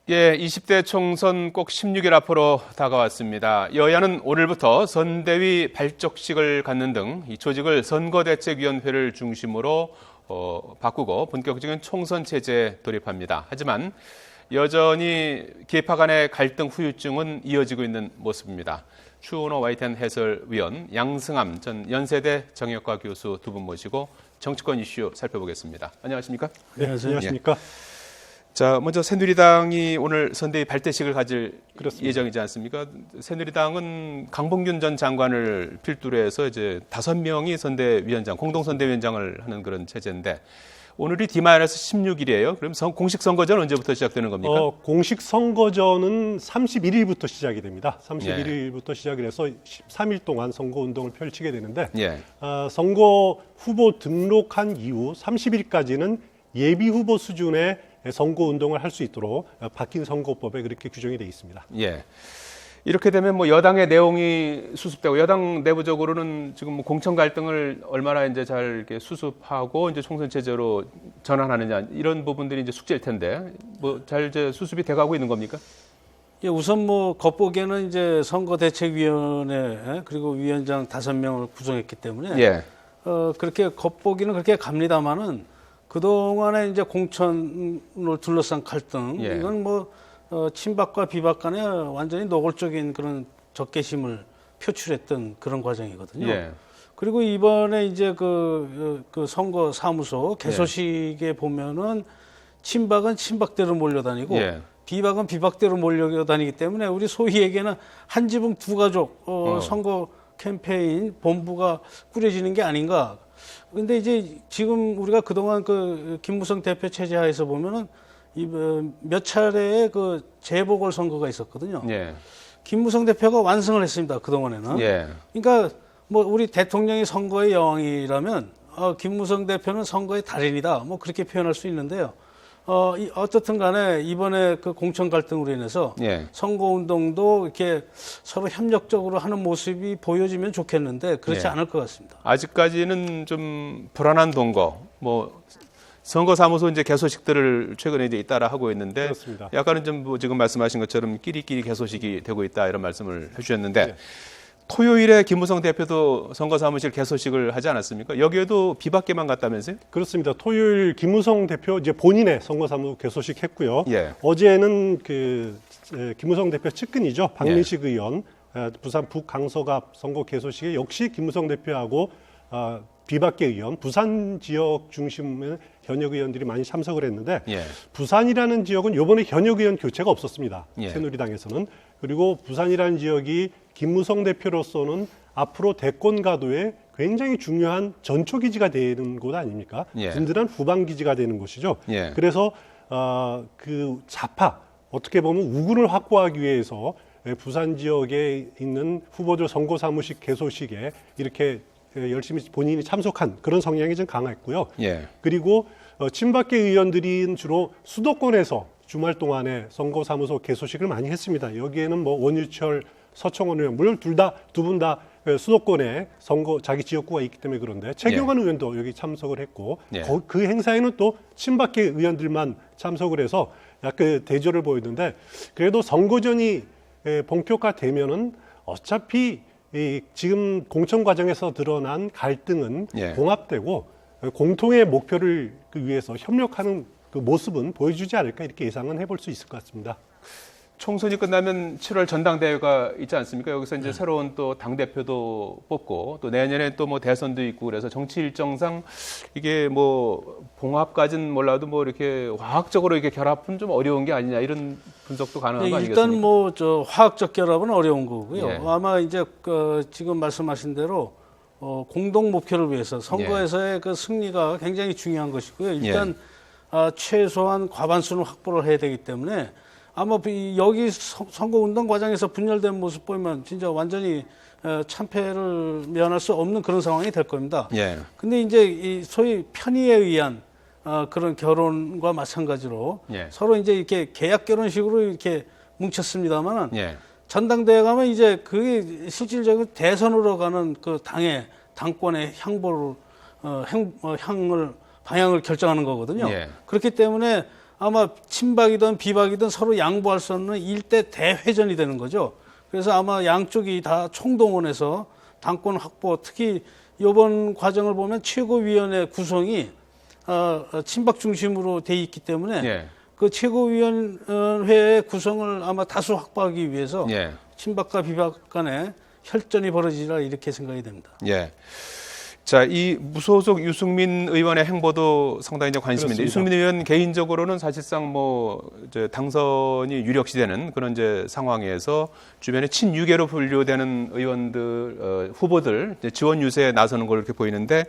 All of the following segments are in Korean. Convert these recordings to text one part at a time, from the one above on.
예, 20대 총선 꼭 16일 앞으로 다가왔습니다. 여야는 오늘부터 선대위 발족식을 갖는 등 이 조직을 선거대책위원회를 중심으로 바꾸고 본격적인 총선 체제에 돌입합니다. 하지만 여전히 계파 간의 갈등 후유증은 이어지고 있는 모습입니다. 추은호 YTN 해설위원, 양승함 전 연세대 정역과 교수 두 분 모시고 정치권 이슈 살펴보겠습니다. 안녕하십니까? 네, 안녕하십니까? 자, 먼저 새누리당이 오늘 선대위 발대식을 가질 그렇습니다. 예정이지 않습니까? 새누리당은 강봉균 전 장관을 필두로 해서 이제 5명이 선대위원장, 공동선대위원장을 하는 그런 체제인데 오늘이 D-16일이에요. 그럼 공식 선거전 언제부터 시작되는 겁니까? 공식 선거전은 31일부터 시작이 됩니다. 31일부터 시작을 해서 13일 동안 선거운동을 펼치게 되는데 선거 후보 등록한 이후 30일까지는 예비 후보 수준의 선거운동을 할 수 있도록 바뀐 선거법에 그렇게 규정이 되어 있습니다. 예. 이렇게 되면 뭐 여당의 내용이 수습되고 여당 내부적으로는 지금 뭐 공천 갈등을 얼마나 이제 잘 이렇게 수습하고 이제 총선 체제로 전환하느냐 이런 부분들이 이제 숙제일 텐데 뭐 잘 이제 수습이 돼가고 있는 겁니까? 예, 우선 뭐 겉보기에는 이제 선거대책위원회 그리고 위원장 5명을 구성했기 때문에 그렇게 겉보기는 그렇게 갑니다만은 그동안에 이제 공천을 둘러싼 갈등 이건 뭐 친박과 비박 간에 완전히 노골적인 그런 적개심을 표출했던 그런 과정이거든요. 그리고 이번에 이제 그 선거 사무소 개소식에 보면은 친박은 친박대로 몰려다니고 비박은 비박대로 몰려다니기 때문에 우리 소위 얘기는 한 지붕 두 가족 선거 캠페인 본부가 꾸려지는 게 아닌가. 근데 이제 지금 우리가 그동안 그 김무성 대표 체제 하에서 보면은 몇 차례의 그 재보궐 선거가 있었거든요. 김무성 대표가 완승을 했습니다. 그동안에는. 그러니까 뭐 우리 대통령이 선거의 여왕이라면 김무성 대표는 선거의 달인이다. 뭐 그렇게 표현할 수 있는데요. 어떻든 간에 이번에 그 공천 갈등으로 인해서 선거운동도 이렇게 서로 협력적으로 하는 모습이 보여지면 좋겠는데 그렇지 않을 것 같습니다. 아직까지는 좀 불안한 동거, 뭐 선거사무소 이제 개소식들을 최근에 이제 잇따라 하고 있는데 그렇습니다. 약간은 좀 뭐 지금 말씀하신 것처럼 끼리끼리 개소식이 되고 있다 이런 말씀을 해주셨는데 토요일에 김무성 대표도 선거사무실 개소식을 하지 않았습니까? 여기에도 비박계만 갔다면서요? 그렇습니다. 토요일 김무성 대표 이제 본인의 선거사무 개소식 했고요. 어제는 김무성 대표 측근이죠. 박민식 의원 부산 북강서갑 선거 개소식에 역시 김무성 대표하고 비박계 의원, 부산 지역 중심의 현역 의원들이 많이 참석을 했는데 부산이라는 지역은 이번에 현역 의원 교체가 없었습니다. 새누리당에서는. 그리고 부산이라는 지역이 김무성 대표로서는 앞으로 대권 가도에 굉장히 중요한 전초기지가 되는 곳 아닙니까? 든든한 후방기지가 되는 곳이죠. 그래서 그 좌파, 어떻게 보면 우군을 확보하기 위해서 부산 지역에 있는 후보들 선거사무실 개소식에 이렇게 열심히 본인이 참석한 그런 성향이 좀 강했고요. 그리고 친박계 의원들이 주로 수도권에서 주말 동안에 선거사무소 개소식을 많이 했습니다. 여기에는 뭐 원유철, 서청원 의원, 물론 두 분 다 수도권에 선거 자기 지역구가 있기 때문에 그런데 최경환 의원도 여기 참석을 했고 그 행사에는 또 친박계 의원들만 참석을 해서 약간 대조를 보였는데 그래도 선거전이 본격화되면은 어차피 지금 공천 과정에서 드러난 갈등은 봉합되고 공통의 목표를 위해서 협력하는 그 모습은 보여주지 않을까 이렇게 예상은 해볼 수 있을 것 같습니다. 총선이 끝나면 7월 전당대회가 있지 않습니까? 여기서 이제 새로운 또 당대표도 뽑고 또 내년에 또 뭐 대선도 있고 그래서 정치 일정상 이게 뭐 봉합까지는 몰라도 뭐 이렇게 화학적으로 이렇게 결합은 좀 어려운 게 아니냐 이런 분석도 가능한 거 아니겠습니까? 일단 뭐 저 화학적 결합은 어려운 거고요. 아마 이제 지금 말씀하신 대로 공동 목표를 위해서 선거에서의 그 승리가 굉장히 중요한 것이고요. 일단 최소한 과반수는 확보를 해야 되기 때문에 아마 여기 선거운동 과정에서 분열된 모습 보면 진짜 완전히 참패를 면할 수 없는 그런 상황이 될 겁니다. 근데 이제 이 소위 편의에 의한 그런 결혼과 마찬가지로 서로 이제 이렇게 계약 결혼식으로 이렇게 뭉쳤습니다만은 전당대회 가면 이제 그게 실질적으로 대선으로 가는 그 당권의 향보를 방향을 결정하는 거거든요. 그렇기 때문에 아마 친박이든 비박이든 서로 양보할 수 없는 일대 대회전이 되는 거죠. 그래서 아마 양쪽이 다 총동원해서 당권 확보, 특히 이번 과정을 보면 최고위원회 구성이 친박 중심으로 돼 있기 때문에 예. 그 최고위원회의 구성을 아마 다수 확보하기 위해서 예. 친박과 비박 간에 혈전이 벌어지리라 이렇게 생각이 됩니다. 예. 자, 이 무소속 유승민 의원의 행보도 상당히 이제 관심인데, 그렇습니다. 유승민 의원 개인적으로는 사실상 뭐 이제 당선이 유력시되는 그런 이제 상황에서 주변에 친유계로 분류되는 의원들 후보들 이제 지원 유세에 나서는 걸 이렇게 보이는데,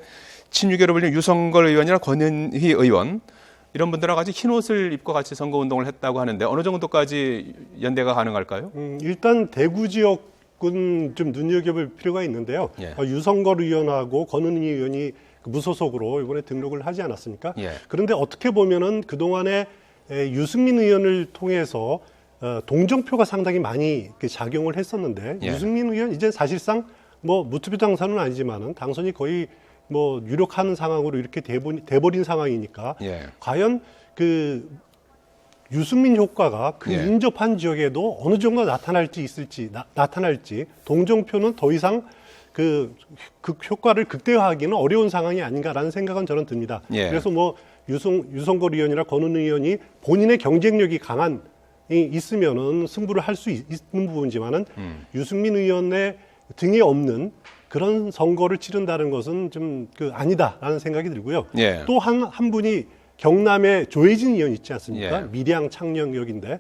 친유계로 불리는 유성걸 의원이나 권은희 의원 이런 분들하고 같이 흰 옷을 입고 같이 선거 운동을 했다고 하는데 어느 정도까지 연대가 가능할까요? 일단 대구 지역은 좀 눈여겨볼 필요가 있는데요. 예. 유성걸 의원하고 권은희 의원이 무소속으로 이번에 등록을 하지 않았습니까? 예. 그런데 어떻게 보면은 그동안에 유승민 의원을 통해서 동정표가 상당히 많이 작용을 했었는데, 예. 유승민 의원 이제 사실상 뭐 무투표 당선은 아니지만은 당선이 거의 뭐 유력한 상황으로 이렇게 돼버린 상황이니까 예. 과연 그 유승민 효과가 그 예. 인접한 지역에도 어느 정도 나타날지 동정표는 더 이상 그 효과를 극대화하기는 어려운 상황이 아닌가라는 생각은 저는 듭니다. 예. 그래서 뭐 유성걸 의원이나 권은희 의원이 본인의 경쟁력이 강한 있으면은 승부를 할 수 있는 부분이지만은 유승민 의원의 등에 없는 그런 선거를 치른다는 것은 좀 아니다라는 생각이 들고요. 예. 또 한 분이 경남의 조혜진 의원 있지 않습니까? 예. 밀양 창녕역인데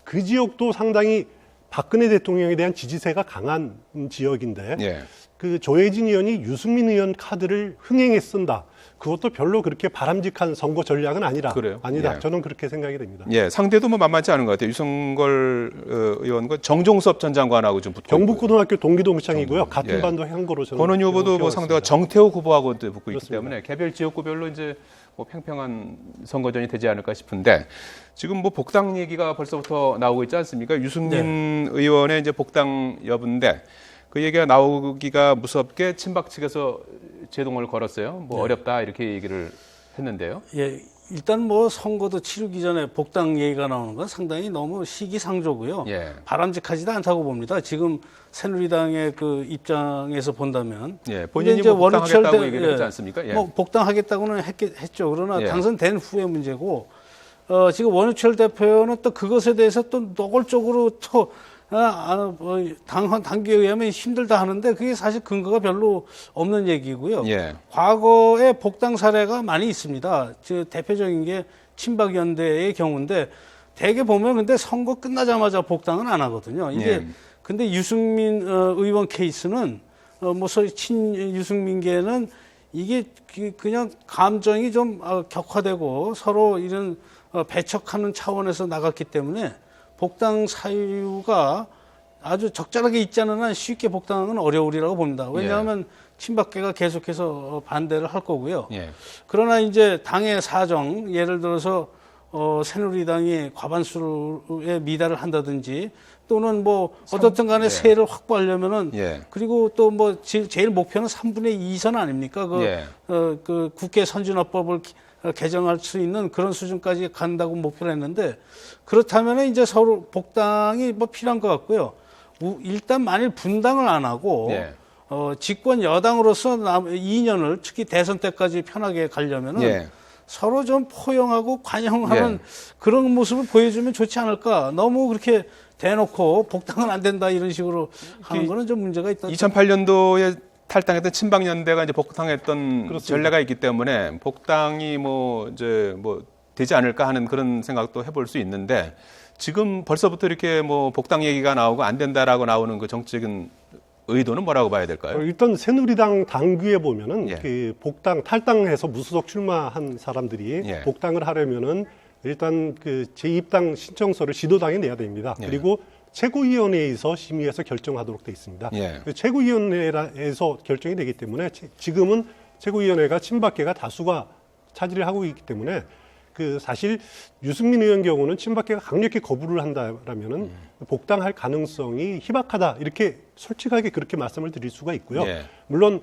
그 지역도 상당히 박근혜 대통령에 대한 지지세가 강한 지역인데 예. 그 조혜진 의원이 유승민 의원 카드를 흥행에 쓴다. 그것도 별로 그렇게 바람직한 선거 전략은 아니다. 예. 저는 그렇게 생각이 됩니다. 예, 상대도 뭐 만만치 않은 것 같아요. 유성걸 의원과 정종섭 전 장관하고 좀 붙고 경북고등학교 동기동창이고요. 같은 예. 반도 향고로 저는 권은희 후보도 뭐 상대가 정태욱 후보하고 붙고 있기 그렇습니다. 때문에 개별 지역구별로 이제 뭐 팽팽한 선거전이 되지 않을까 싶은데, 지금 뭐 복당 얘기가 벌써부터 나오고 있지 않습니까? 유승민 의원의 이제 복당 여부인데 그 얘기가 나오기가 무섭게 친박 측에서 제동을 걸었어요. 뭐 어렵다 이렇게 얘기를 했는데요. 예, 일단 뭐 선거도 치르기 전에 복당 얘기가 나오는 건 상당히 너무 시기상조고요. 예. 바람직하지도 않다고 봅니다. 지금 새누리당의 그 입장에서 본다면, 예, 본인이 근데 뭐 복당하겠다고 원유철 얘기를 했지 않습니까? 예. 뭐 복당하겠다고는 했죠. 그러나 예. 당선된 후의 문제고, 지금 원유철 대표는 또 그것에 대해서 또 노골적으로 또 당규에 의하면 힘들다 하는데 그게 사실 근거가 별로 없는 얘기고요. 예. 과거에 복당 사례가 많이 있습니다. 대표적인 게 친박연대의 경우인데 대개 보면 근데 선거 끝나자마자 복당은 안 하거든요. 이게 예. 근데 유승민 의원 케이스는 뭐 소위 친유승민계는 이게 그냥 감정이 좀 격화되고 서로 이런 배척하는 차원에서 나갔기 때문에 복당 사유가 아주 적절하게 있지 않은 한 쉽게 복당은 어려우리라고 봅니다. 왜냐하면 친박계가 계속해서 반대를 할 거고요. 예. 그러나 이제 당의 사정, 예를 들어서 새누리당이 과반수에 미달을 한다든지 또는 뭐 어떻든 간에 세를 확보하려면은 그리고 또 뭐 제일 목표는 3분의 2선 아닙니까? 그 국회 선진화법을 개정할 수 있는 그런 수준까지 간다고 목표를 했는데 그렇다면 이제 서로 복당이 뭐 필요한 것 같고요. 일단 만일 분당을 안 하고 집권 여당으로서 2년을 특히 대선 때까지 편하게 가려면은 서로 좀 포용하고 관용하는 그런 모습을 보여주면 좋지 않을까. 너무 그렇게 대놓고 복당은 안 된다 이런 식으로 하는 거는 좀 문제가 있다. 2008년도에 탈당했던 친박연대가 이제 복당했던 그렇습니다. 전례가 있기 때문에 복당이 뭐 되지 않을까 하는 그런 생각도 해볼 수 있는데, 지금 벌써부터 이렇게 뭐 복당 얘기가 나오고 안 된다라고 나오는 그 정치적인 의도는 뭐라고 봐야 될까요? 일단 새누리당 당규에 보면은 그 탈당해서 무소속 출마한 사람들이 복당을 하려면은 일단 그 제2당 신청서를 시도당에 내야 됩니다. 그리고 최고위원회에서 심의해서 결정하도록 돼 있습니다. 최고위원회에서 결정이 되기 때문에 지금은 최고위원회가 친박계가 다수가 차지를 하고 있기 때문에 그 사실 유승민 의원 경우는 친박계가 강력히 거부를 한다라면은 복당할 가능성이 희박하다 이렇게 솔직하게 그렇게 말씀을 드릴 수가 있고요. 물론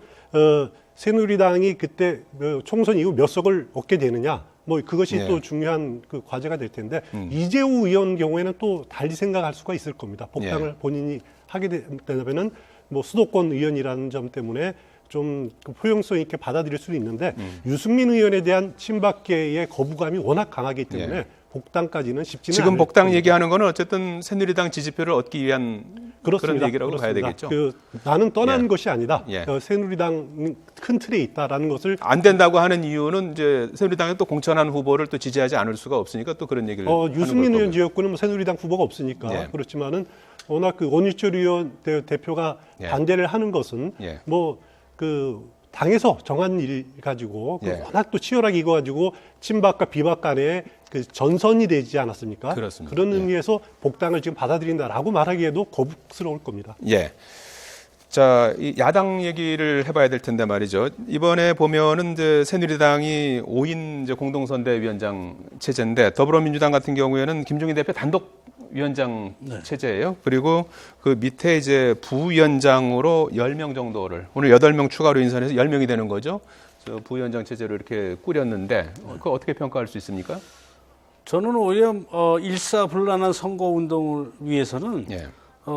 새누리당이 그때 총선 이후 몇 석을 얻게 되느냐 뭐 그것이 또 중요한 그 과제가 될 텐데 이재우 의원 경우에는 또 달리 생각할 수가 있을 겁니다. 복당을 본인이 하게 되면은 뭐 수도권 의원이라는 점 때문에 좀 그 포용성 있게 받아들일 수는 있는데 유승민 의원에 대한 친박계의 거부감이 워낙 강하기 때문에 복당까지는 쉽지는 지금 않을 복당 겁니다. 얘기하는 거는 어쨌든 새누리당 지지표를 얻기 위한 그렇습니다. 그런 얘기라고 봐야 그렇습니다. 되겠죠. 나는 떠난 것이 아니다. 예. 새누리당 큰 틀에 있다라는 것을 안 된다고 하는 이유는 이제 새누리당에 또 공천한 후보를 또 지지하지 않을 수가 없으니까 또 그런 얘기를 하는 유승민 걸 의원 거고요. 지역구는 뭐 새누리당 후보가 없으니까 예. 그렇지만은 워낙 그 원유철 의원 대표가 예. 반대를 하는 것은 예. 뭐 그 당에서 정한 일 가지고 그 예. 워낙 또 치열하게 이거 가지고 친박과 비박 간의 그 전선이 되지 않았습니까? 그렇습니다. 그런 예. 의미에서 복당을 지금 받아들인다라고 말하기에도 거북스러울 겁니다. 예. 자, 이 야당 얘기를 해봐야 될 텐데 말이죠. 이번에 보면은 이제 새누리당이 5인 이제 공동선대위원장 체제인데 더불어민주당 같은 경우에는 김종인 대표 단독 위원장 체제예요. 그리고 그 밑에 이제 부위원장으로 10명 정도를 오늘 8명 추가로 인선해서 10명이 되는 거죠. 그래서 부위원장 체제로 이렇게 꾸렸는데 그거 어떻게 평가할 수 있습니까? 저는 오히려 일사불란한 선거 운동을 위해서는 예.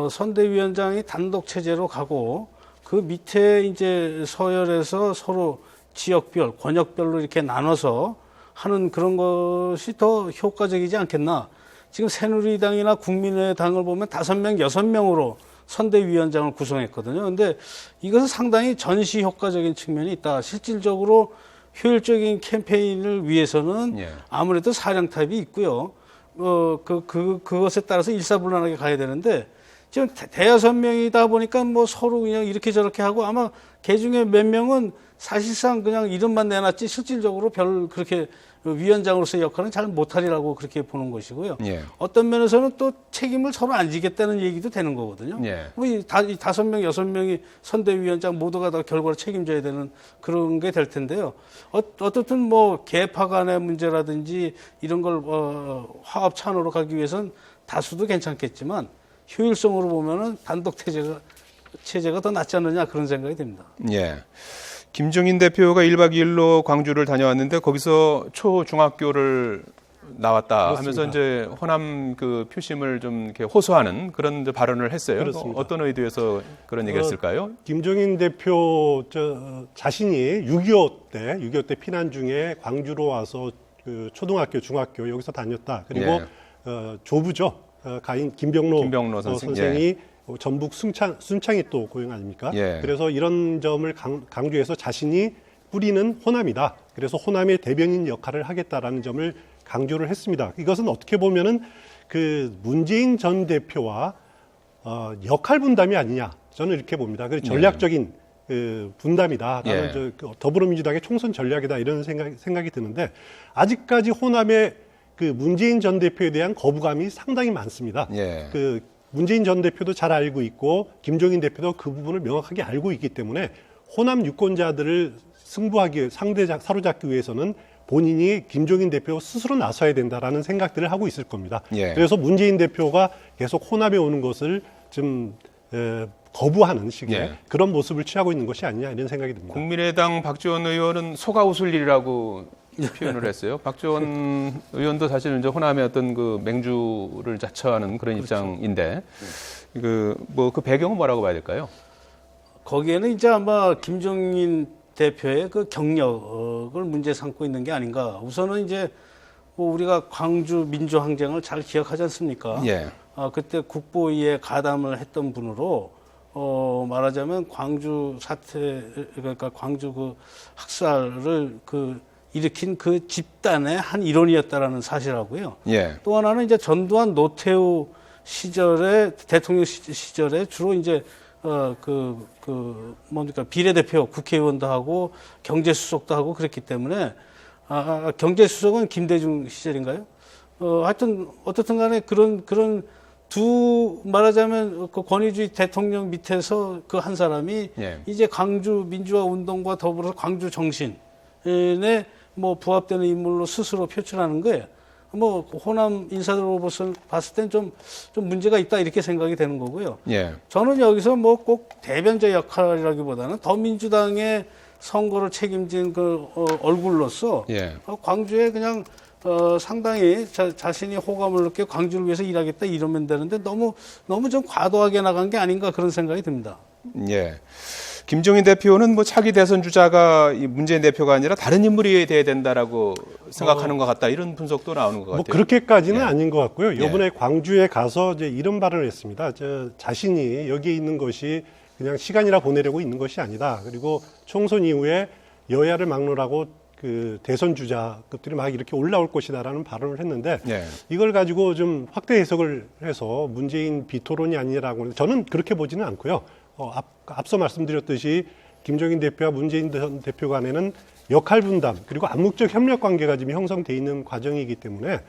선대위원장이 단독 체제로 가고 그 밑에 이제 서열에서 서로 지역별, 권역별로 이렇게 나눠서 하는 그런 것이 더 효과적이지 않겠나. 지금 새누리당이나 국민의당을 보면 5명, 6명으로 선대위원장을 구성했거든요. 근데 이것은 상당히 전시 효과적인 측면이 있다. 실질적으로 효율적인 캠페인을 위해서는 예. 아무래도 사령탑이 있고요. 그것에 따라서 일사불란하게 가야 되는데 지금 대여섯 명이다 보니까 뭐 서로 그냥 이렇게 저렇게 하고 아마 개 중에 몇 명은 사실상 그냥 이름만 내놨지 실질적으로 별 그렇게 위원장으로서의 역할은 잘 못하리라고 그렇게 보는 것이고요. 예. 어떤 면에서는 또 책임을 서로 안 지겠다는 얘기도 되는 거거든요. 예. 뭐 이 5명, 6명이 선대위원장 모두가 다 결과를 책임져야 되는 그런 게 될 텐데요. 어떻든 뭐 계파 간의 문제라든지 이런 걸 화합 찬으로 가기 위해서는 다수도 괜찮겠지만 효율성으로 보면은 단독 체제가 더 낫지 않느냐 그런 생각이 듭니다. 예. 김종인 대표가 1박 2일로 광주를 다녀왔는데 거기서 초중학교를 나왔다 그렇습니다. 하면서 이제 호남 그 표심을 좀 이렇게 호소하는 그런 이제 발언을 했어요. 그렇습니다. 어떤 의도에서 그런 얘기를 했을까요? 김종인 대표 자신이 6.25 때 피난 중에 광주로 와서 그 초등학교, 중학교 여기서 다녔다. 그리고 조부죠. 가인 김병로 선생이 전북 순창이 또 고향 아닙니까? 예. 그래서 이런 점을 강조해서 자신이 뿌리는 호남이다. 그래서 호남의 대변인 역할을 하겠다라는 점을 강조를 했습니다. 이것은 어떻게 보면은 그 문재인 전 대표와 역할 분담이 아니냐. 저는 이렇게 봅니다. 그 전략적인 그 분담이다. 나는 더불어민주당의 총선 전략이다. 이런 생각이 드는데 아직까지 호남의 그 문재인 전 대표에 대한 거부감이 상당히 많습니다. 예. 그 문재인 전 대표도 잘 알고 있고 김종인 대표도 그 부분을 명확하게 알고 있기 때문에 호남 유권자들을 사로잡기 위해서는 본인이 김종인 대표 스스로 나서야 된다라는 생각들을 하고 있을 겁니다. 예. 그래서 문재인 대표가 계속 호남에 오는 것을 좀 거부하는 식의 예. 그런 모습을 취하고 있는 것이 아니냐 이런 생각이 듭니다. 국민의당 박지원 의원은 소가 웃을 일이라고 표현을 했어요. 박지원 의원도 사실 이제 호남의 어떤 그 맹주를 자처하는 그런 입장인데 그 배경은 뭐라고 봐야 될까요? 거기에는 이제 아마 김종인 대표의 그 경력을 문제 삼고 있는 게 아닌가. 우선은 이제 뭐 우리가 광주 민주항쟁을 잘 기억하지 않습니까? 예. 그때 국보위에 가담을 했던 분으로 말하자면 광주 사태 그러니까 광주 그 학살을 일으킨 그 집단의 한 일원이었다라는 사실하고요. 예. 또 하나는 이제 전두환 노태우 시절에 대통령 시절에 주로 이제 뭡니까 비례대표 국회의원도 하고 경제수석도 하고 그랬기 때문에 경제수석은 김대중 시절인가요? 하여튼 어떻든 간에 그런 말하자면 그 권위주의 대통령 밑에서 그 한 사람이 예. 이제 광주 민주화 운동과 더불어서 광주 정신에 뭐 부합되는 인물로 스스로 표출하는 거예요. 뭐 호남 인사들로 봤을 땐 좀 문제가 있다 이렇게 생각이 되는 거고요. 예. 저는 여기서 뭐 꼭 대변자 역할이라기보다는 더민주당의 선거를 책임진 그 얼굴로서 예. 광주에 그냥 상당히 자신이 호감을 느껴 광주를 위해서 일하겠다 이러면 되는데 너무 좀 과도하게 나간 게 아닌가 그런 생각이 듭니다. 예. 김종인 대표는 뭐 차기 대선 주자가 이 문재인 대표가 아니라 다른 인물이 돼야 된다라고 생각하는 것 같다 이런 분석도 나오는 것 같아요. 뭐 그렇게까지는 예. 아닌 것 같고요. 예. 이번에 광주에 가서 이제 이런 발언을 했습니다. 자신이 여기에 있는 것이 그냥 시간이라 보내려고 있는 것이 아니다. 그리고 총선 이후에 여야를 막론하고 그 대선 주자급들이 막 이렇게 올라올 것이다라는 발언을 했는데 예. 이걸 가지고 좀 확대 해석을 해서 문재인 비토론이 아니라고 저는 그렇게 보지는 않고요. 앞서 말씀드렸듯이 김종인 대표와 문재인 대표 간에는 역할 분담 그리고 암묵적 협력 관계가 지금 형성돼 있는 과정이기 때문에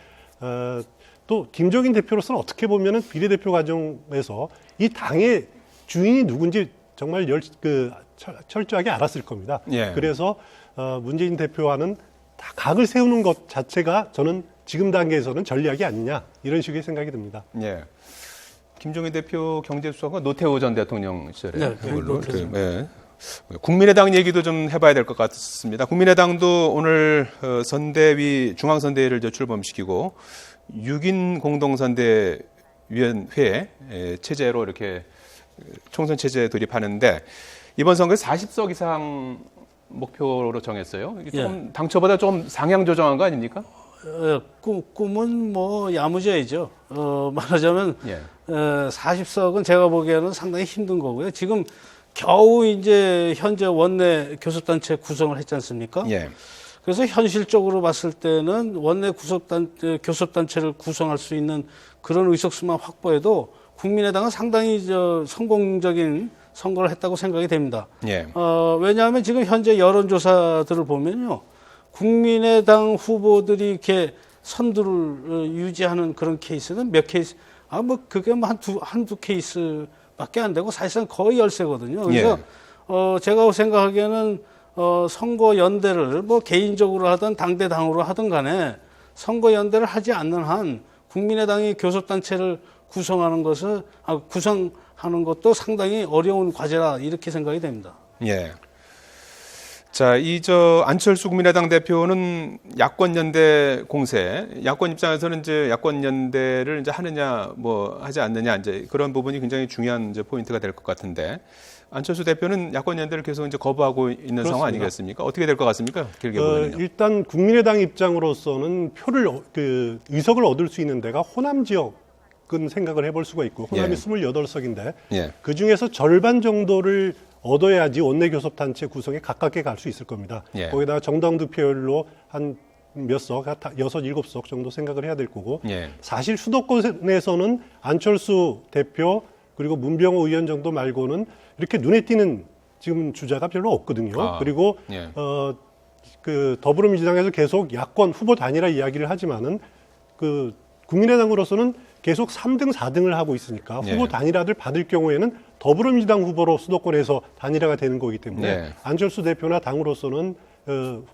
또 김종인 대표로서는 어떻게 보면은 비례대표 과정에서 이 당의 주인이 누군지 정말 철저하게 알았을 겁니다. 예. 그래서 문재인 대표와는 다 각을 세우는 것 자체가 저는 지금 단계에서는 전략이 아니냐 이런 식의 생각이 듭니다. 예. 김종인 대표 경제수석과 노태우 전 대통령 시절에 네, 그걸로 예. 국민의당 얘기도 좀 해봐야 될 것 같습니다. 국민의당도 오늘 선대위 중앙선대위를 출범시키고 6인 공동선대위원회 체제로 이렇게 총선 체제 돌입하는데 이번 선거에 40석 이상 목표로 정했어요. 이게 조금 당초보다 좀 상향 조정한 거 아닙니까? 꿈은 뭐 야무져야죠. 말하자면 예. 40석은 제가 보기에는 상당히 힘든 거고요. 지금 겨우 이제 현재 원내 교섭단체 구성을 했지 않습니까? 예. 그래서 현실적으로 봤을 때는 원내 교섭단체를 구성할 수 있는 그런 의석수만 확보해도 국민의당은 상당히 성공적인 선거를 했다고 생각이 됩니다. 예. 왜냐하면 지금 현재 여론조사들을 보면요. 국민의당 후보들이 이렇게 선두를 유지하는 그런 케이스는 몇 케이스, 그게 뭐 한두 케이스밖에 안 되고 사실상 거의 열세거든요. 그래서, 제가 생각하기에는, 선거 연대를 뭐 개인적으로 하든 당대당으로 하든 간에 선거 연대를 하지 않는 한 국민의당이 교섭단체를 구성하는 것도 상당히 어려운 과제라 이렇게 생각이 됩니다. 예. 자, 안철수 국민의당 대표는 야권 연대 공세, 야권 입장에서는 이제 야권 연대를 이제 하느냐, 뭐 하지 않느냐, 이제 그런 부분이 굉장히 중요한 이제 포인트가 될 것 같은데, 안철수 대표는 야권 연대를 계속 이제 거부하고 있는 그렇습니다. 상황 아니겠습니까? 어떻게 될 것 같습니까? 길게 보면요. 일단 국민의당 입장으로서는 의석을 얻을 수 있는 데가 호남 지역은 생각을 해볼 수가 있고, 호남이 28석인데, 그 중에서 절반 정도를 얻어야지 원내교섭단체 구성에 가깝게 갈 수 있을 겁니다. 거기다가 정당 득표율로 한 몇 석, 6, 7석 정도 생각을 해야 될 거고 사실 수도권에서는 안철수 대표 그리고 문병호 의원 정도 말고는 이렇게 눈에 띄는 지금 주자가 별로 없거든요. 그리고 더불어민주당에서 계속 야권 후보 단일화 이야기를 하지만은 국민의당으로서는 계속 3등, 4등을 하고 있으니까 후보 단일화를 받을 경우에는 더불어민주당 후보로 수도권에서 단일화가 되는 거기 때문에 안철수 대표나 당으로서는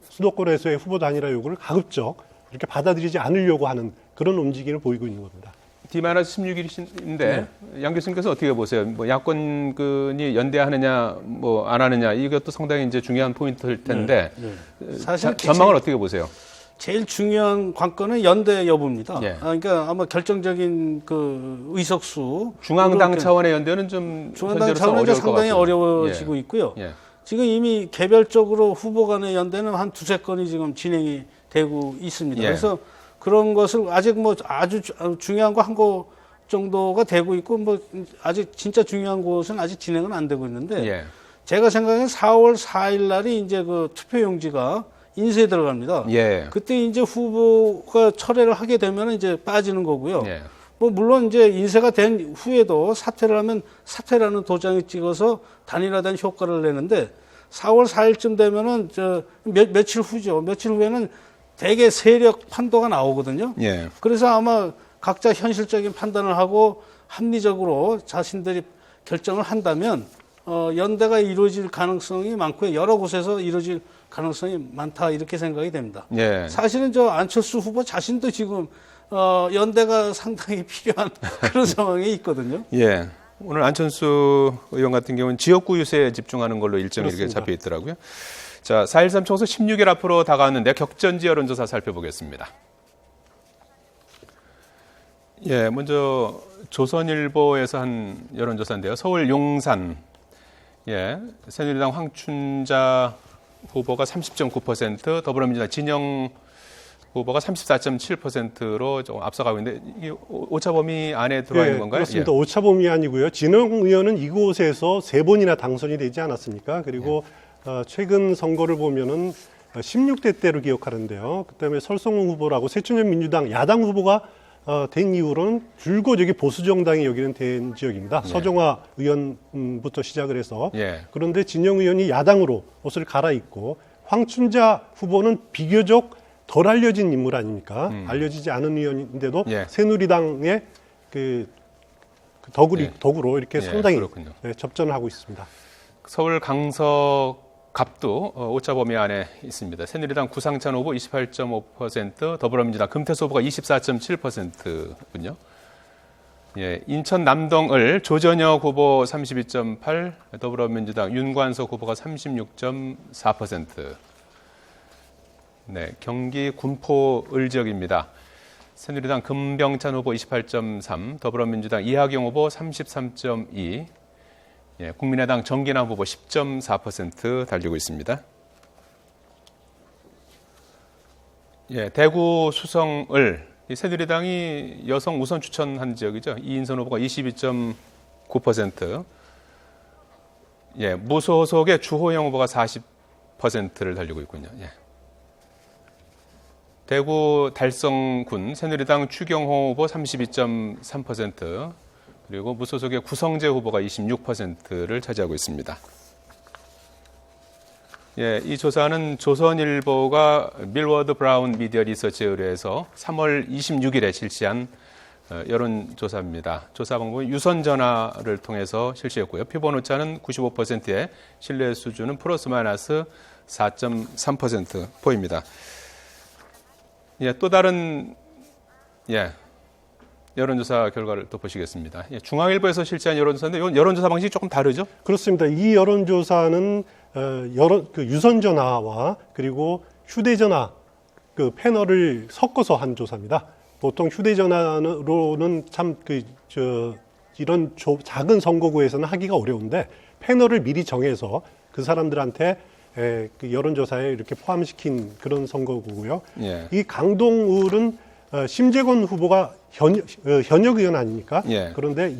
수도권에서의 후보 단일화 요구를 가급적 이렇게 받아들이지 않으려고 하는 그런 움직임을 보이고 있는 겁니다. D-16일인데 양 교수님께서 어떻게 보세요? 뭐 야권이 연대하느냐, 뭐 안 하느냐 이것도 상당히 이제 중요한 포인트일 텐데 사실 전망을 어떻게 보세요? 제일 중요한 관건은 연대 여부입니다. 그러니까 아마 결정적인 의석수 중앙당 차원의 연대는 좀 중앙당 차원은 상당히 어려워지고 있고요. 지금 이미 개별적으로 후보 간의 연대는 한 두세 건이 지금 진행이 되고 있습니다. 그래서 그런 것을 아직 뭐 아주 중요한 거 한 거 정도가 되고 있고 뭐 아직 진짜 중요한 곳은 아직 진행은 안 되고 있는데 제가 생각하는 4월 4일 날이 이제 투표용지가 인쇄에 들어갑니다. 그때 이제 후보가 철회를 하게 되면 이제 빠지는 거고요. 뭐 물론 이제 인쇄가 된 후에도 사퇴를 하면 사퇴라는 도장을 찍어서 단일화된 효과를 내는데 4월 4일쯤 되면은 며칠 후죠. 며칠 후에는 대개 세력 판도가 나오거든요. 그래서 아마 각자 현실적인 판단을 하고 합리적으로 자신들이 결정을 한다면 연대가 이루어질 가능성이 많고요. 여러 곳에서 이루어질 가능성이 많다 이렇게 생각이 됩니다. 사실은 안철수 후보 자신도 지금 연대가 상당히 필요한 그런 상황에 있거든요. 오늘 안철수 의원 같은 경우는 지역구 유세에 집중하는 걸로 일정이 이렇게 잡혀 있더라고요. 자, 4.13 총선 16일 앞으로 다가왔는데 격전지 여론조사 살펴보겠습니다. 예, 먼저 조선일보에서 한 여론조사인데요. 서울 용산, 예, 새누리당 황춘자 후보가 30.9%, 더불어민주당 진영 후보가 34.7%로 조금 앞서가고 있는데 이게 오차 범위 안에 들어와 있는 건가요? 그렇습니다. 예. 오차 범위 아니고요. 진영 의원은 이곳에서 3번이나 당선이 되지 않았습니까? 그리고 최근 선거를 보면은 16대 때로 기억하는데요. 그다음에 설성웅 후보라고 새천년 민주당 야당 후보가 된 이후로는 줄곧 여기 보수 정당이 여기는 된 지역입니다. 예. 서정화 의원부터 시작을 해서 예. 그런데 진영 의원이 야당으로 옷을 갈아입고 황춘자 후보는 비교적 덜 알려진 인물 아닙니까? 알려지지 않은 의원인데도 예. 새누리당의 덕으로 이렇게 상당히 접전을 하고 있습니다. 서울 강서갑도 오차 범위 안에 있습니다. 새누리당 구상찬 후보 28.5%, 더불어민주당 금태수 후보가 24.7%군요. 예, 인천 남동을 조전혁 후보 32.8, 더불어민주당 윤관석 후보가 36.4%. 네, 경기 군포 을 지역입니다. 새누리당 금병찬 후보 28.3, 더불어민주당 이하경 후보 33.2, 예, 국민의당 정기남 후보 10.4% 달리고 있습니다. 예, 대구 수성을 새누리당이 여성 우선 추천한 지역이죠. 이인선 후보가 22.9%, 예, 무소속의 주호영 후보가 40%를 달리고 있군요. 예. 대구 달성군 새누리당 추경호 후보 32.3%, 그리고 무소속의 구성재 후보가 26%를 차지하고 있습니다. 예, 이 조사는 조선일보가 밀워드 브라운 미디어 리서치에 의뢰해서 3월 26일에 실시한 여론조사입니다. 조사 방법은 유선 전화를 통해서 실시했고요. 표본 오차는 95%의 신뢰 수준은 플러스 마이너스 4.3%포입니다. 예, 또 다른 여론조사 결과를 또 보시겠습니다. 예, 중앙일보에서 실시한 여론조사인데 이 여론조사 방식이 조금 다르죠? 그렇습니다. 이 여론조사는 유선 전화와 그리고 휴대전화 패널을 섞어서 한 조사입니다. 보통 휴대전화로는 참 이런 작은 선거구에서는 하기가 어려운데 패널을 미리 정해서 그 사람들한테 그 여론조사에 이렇게 포함시킨 그런 선거구고요. 예. 이 강동울은 심재권 후보가 현역 의원 아닙니까? 예. 그런데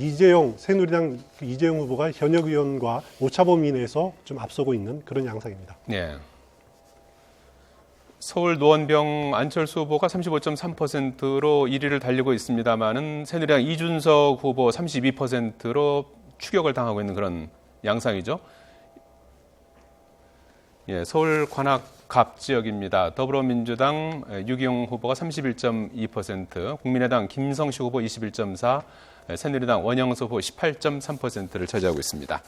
새누리당 이재용 후보가 현역 의원과 오차 범위 내에서 좀 앞서고 있는 그런 양상입니다. 예. 서울 노원병 안철수 후보가 35.3%로 1위를 달리고 있습니다만은 새누리당 이준석 후보 32%로 추격을 당하고 있는 그런 양상이죠. 예, 서울 관악갑 지역입니다. 더불어민주당 유기용 후보가 31.2%, 국민의당 김성식 후보 21.4%, 새누리당 원영수 후보 18.3%를 차지하고 있습니다.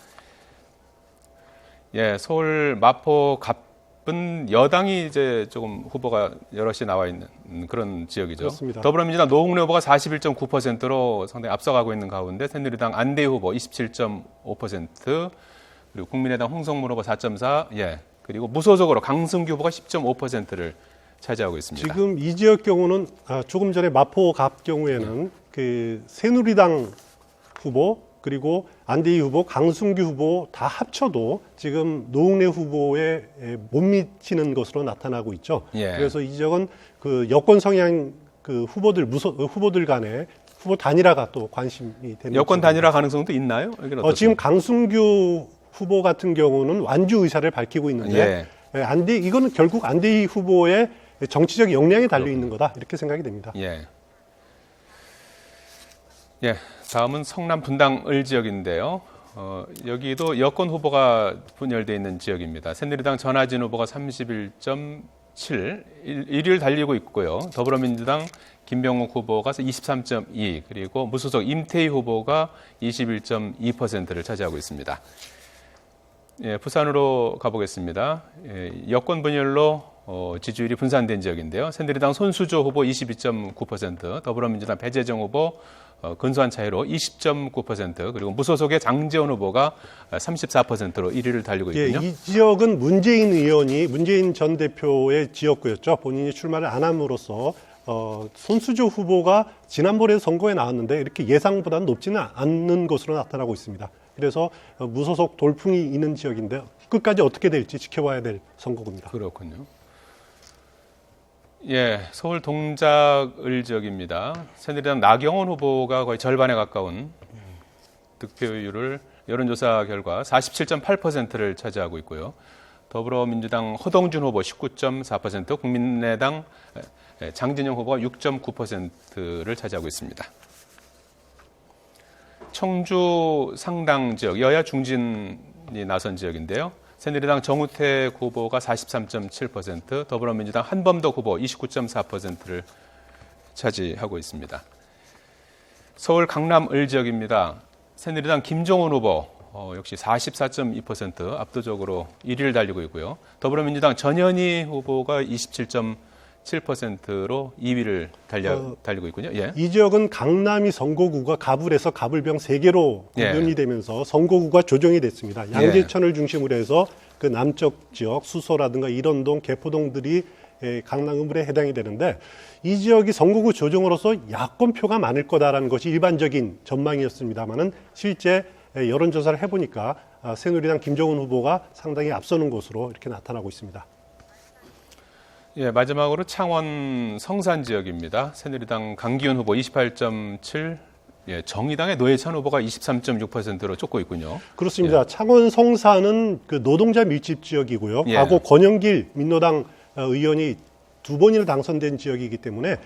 예, 서울 마포갑은 여당이 이제 조금 후보가 여럿이 나와 있는 그런 지역이죠. 그렇습니다. 더불어민주당 노웅래 후보가 41.9%로 상당히 앞서가고 있는 가운데 새누리당 안대희 후보 27.5%, 그리고 국민의당 홍성문 후보 4.4%, 예. 그리고 무소속으로 강승규 후보가 10.5%를 차지하고 있습니다. 지금 이 지역 경우는 조금 전에 마포갑 경우에는 그 새누리당 후보 그리고 안대희 후보, 강승규 후보 다 합쳐도 지금 노웅래 후보에 못 미치는 것으로 나타나고 있죠. 예. 그래서 이 지역은 그 여권 성향 그 후보들 간에 후보 단일화가 또 관심이 되는 여권 단일화 가능성도 있나요? 지금 강승규 후보 같은 경우는 완주 의사를 밝히고 있는데 이거는 결국 안대희 후보의 정치적 역량에 달려 있는 거다 이렇게 생각이 됩니다. 예. 예. 다음은 성남 분당 을 지역인데요. 여기도 여권 후보가 분열되어 있는 지역입니다. 새누리당 전하진 후보가 31.7, 1위를 달리고 있고요. 더불어민주당 김병욱 후보가 23.2, 그리고 무소속 임태희 후보가 21.2%를 차지하고 있습니다. 예, 부산으로 가보겠습니다. 예, 여권 분열로 지지율이 분산된 지역인데요. 새누리당 손수조 후보 22.9%, 더불어민주당 배재정 후보 근소한 차이로 20.9%, 그리고 무소속의 장제원 후보가 34%로 1위를 달리고 있군요. 예, 이 지역은 문재인 전 대표의 지역구였죠. 본인이 출마를 안 함으로써 손수조 후보가 지난번에 선거에 나왔는데 이렇게 예상보다는 높지는 않는 것으로 나타나고 있습니다. 그래서 무소속 돌풍이 있는 지역인데요. 끝까지 어떻게 될지 지켜봐야 될 선거구입니다. 그렇군요. 예, 서울 동작을 지역입니다. 새누리당 나경원 후보가 거의 절반에 가까운 득표율을 여론조사 결과 47.8%를 차지하고 있고요. 더불어민주당 허동준 후보 19.4%, 국민의당 장진영 후보가 6.9%를 차지하고 있습니다. 청주 상당 지역, 여야 중진이 나선 지역인데요. 새누리당 정우택 후보가 43.7%, 더불어민주당 한범덕 후보 29.4%를 차지하고 있습니다. 서울 강남을 지역입니다. 새누리당 김종훈 후보 역시 44.2% 압도적으로 1위를 달리고 있고요. 더불어민주당 전현희 후보가 27.7%로 2위를 달리고 있군요. 예. 이 지역은 강남이 선거구가 가불에서 가불병 3개로 구분이 되면서 선거구가 조정이 됐습니다. 양재천을 중심으로 해서 그 남쪽 지역 수서라든가 일원동, 개포동들이 강남을에 해당이 되는데 이 지역이 선거구 조정으로서 야권표가 많을 거다라는 것이 일반적인 전망이었습니다만은 실제 여론조사를 해보니까 새누리당 김종훈 후보가 상당히 앞서는 것으로 이렇게 나타나고 있습니다. 예, 마지막으로 창원 성산 지역입니다. 새누리당 강기훈 후보 28.7%, 예, 정의당의 노회찬 후보가 23.6%로 쫓고 있군요. 그렇습니다. 예. 창원 성산은 그 노동자 밀집 지역이고요. 예. 과거 권영길 민노당 의원이 2번이나 당선된 지역이기 때문에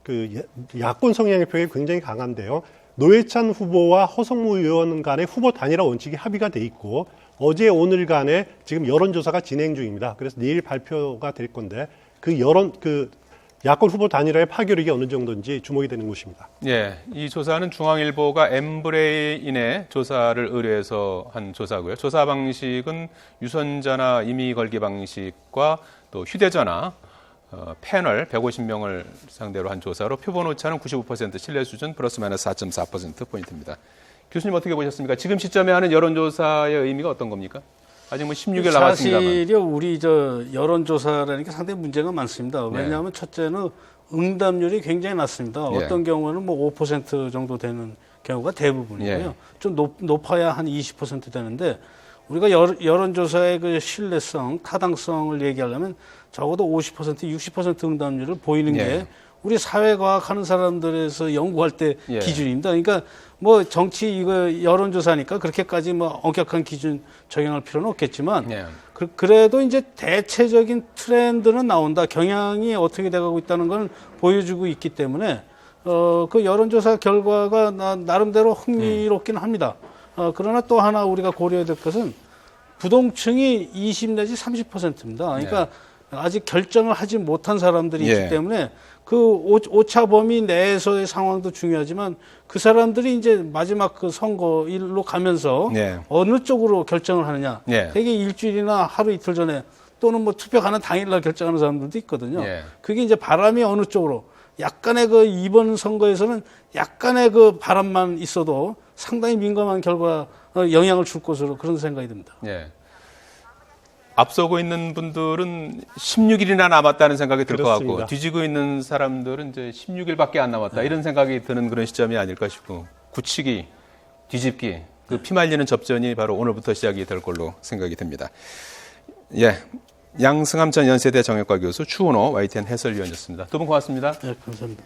그 야권 성향의 표가 굉장히 강한데요. 노회찬 후보와 허성무 의원 간의 후보 단일화 원칙이 합의가 돼 있고 어제 오늘 간에 지금 여론조사가 진행 중입니다. 그래서 내일 발표가 될 건데 그 야권 후보 단일화의 파괴력이 어느 정도인지 주목이 되는 곳입니다. 예, 이 조사는 중앙일보가 엠브레인의 조사를 의뢰해서 한 조사고요. 조사 방식은 유선전화 임의 걸기 방식과 또 휴대전화 패널 150명을 상대로 한 조사로 표본 오차는 95% 신뢰 수준 플러스 마이너스 4.4%포인트입니다. 교수님 어떻게 보셨습니까? 지금 시점에 하는 여론조사의 의미가 어떤 겁니까? 아직 뭐 16일 남았습니다만. 사실요, 우리 여론조사라는 게 상당히 문제가 많습니다. 왜냐하면 첫째는 응답률이 굉장히 낮습니다. 어떤 경우는 뭐 5% 정도 되는 경우가 대부분이고요. 좀 높아야 한 20% 되는데 우리가 여론조사의 그 신뢰성, 타당성을 얘기하려면 적어도 50%, 60% 응답률을 보이는 게 우리 사회과학 하는 사람들에서 연구할 때 기준입니다. 그러니까 뭐 정치 여론조사니까 그렇게까지 뭐 엄격한 기준 적용할 필요는 없겠지만 그래도 이제 대체적인 트렌드는 나온다. 경향이 어떻게 돼가고 있다는 걸 보여주고 있기 때문에 그 여론조사 결과가 나름대로 흥미롭긴 합니다. 그러나 또 하나 우리가 고려해야 될 것은 부동층이 20 내지 30%입니다. 그러니까 아직 결정을 하지 못한 사람들이 있기 때문에 그 오차 범위 내에서의 상황도 중요하지만 그 사람들이 이제 마지막 그 선거일로 가면서 어느 쪽으로 결정을 하느냐. 되게 일주일이나 하루 이틀 전에 또는 뭐 투표 가는 당일날 결정하는 사람들도 있거든요. 그게 이제 바람이 어느 쪽으로 약간의 그 이번 선거에서는 약간의 그 바람만 있어도 상당히 민감한 결과 영향을 줄 것으로 그런 생각이 듭니다. 앞서고 있는 분들은 16일이나 남았다는 생각이 들 것 같고 뒤지고 있는 사람들은 이제 16일밖에 안 남았다 이런 생각이 드는 그런 시점이 아닐까 싶고 굳히기, 뒤집기, 그 피말리는 접전이 바로 오늘부터 시작이 될 걸로 생각이 듭니다. 예, 양승함 전 연세대 정형과 교수, 추은호 YTN 해설위원이었습니다. 두 분 고맙습니다. 네, 감사합니다.